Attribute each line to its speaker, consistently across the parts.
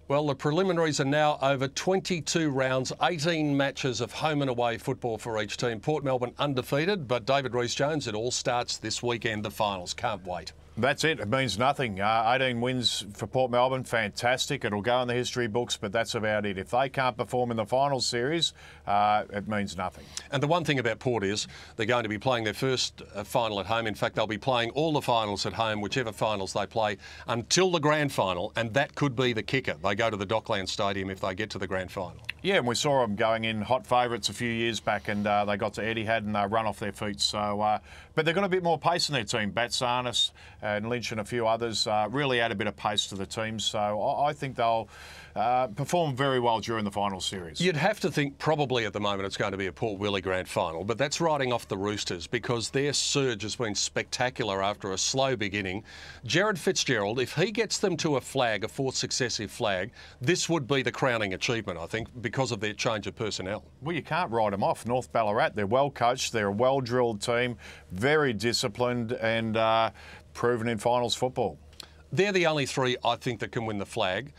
Speaker 1: Well, the preliminaries are now over 22 rounds, 18 matches of home and away football for each team. Port Melbourne undefeated, but David Rees-Jones, it all starts this weekend, the finals. Can't wait.
Speaker 2: That's it. It means nothing. 18 wins for Port Melbourne, fantastic. It'll go in the history books, but that's about it. If they can't perform in the finals series, it means nothing.
Speaker 1: And the one thing about Port is they're going to be playing their first final at home. In fact, they'll be playing all the finals at home, whichever finals they play, until the grand final, and that could be the kicker. They go to the Dockland Stadium if they get to the grand final.
Speaker 2: Yeah, and we saw them going in hot favourites a few years back, and they got to Etihad and they run off their feet. So, but they've got a bit more pace in their team. Batsanis and Lynch and a few others really add a bit of pace to the team. So I think they'll perform very well during the final series.
Speaker 1: You'd have to think probably at the moment it's going to be a Port Willie grand final, but that's riding off the Roosters because their surge has been spectacular after a slow beginning. Jared Fitzgerald, if he gets them to a flag, a fourth successive flag, this would be the crowning achievement, I think, because of their change of personnel.
Speaker 2: Well, you can't write them off. North Ballarat, they're well coached, they're a well-drilled team, very disciplined and proven in finals football.
Speaker 1: They're the only three, I think, that can win the flag.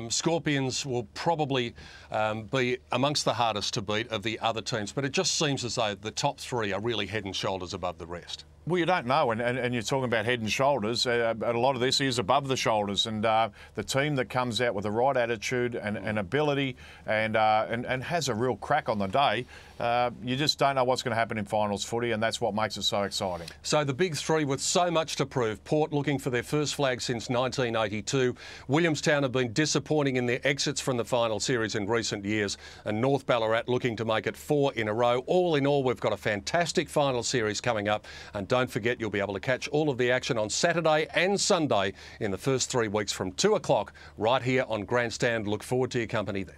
Speaker 1: Scorpions will probably be amongst the hardest to beat of the other teams, but it just seems as though the top three are really head and shoulders above the rest.
Speaker 2: Well, you don't know, and you're talking about head and shoulders. A lot of this is above the shoulders, and the team that comes out with the right attitude and ability and has a real crack on the day, you just don't know what's going to happen in finals footy, and that's what makes it so exciting.
Speaker 1: So the big three with so much to prove. Port looking for their first flag since 1982. Williamstown have been disappointing in their exits from the final series in recent years, and North Ballarat looking to make it 4 in a row. All in all, we've got a fantastic final series coming up, and don't forget you'll be able to catch all of the action on Saturday and Sunday in the first 3 weeks from 2 o'clock right here on Grandstand. Look forward to your company then.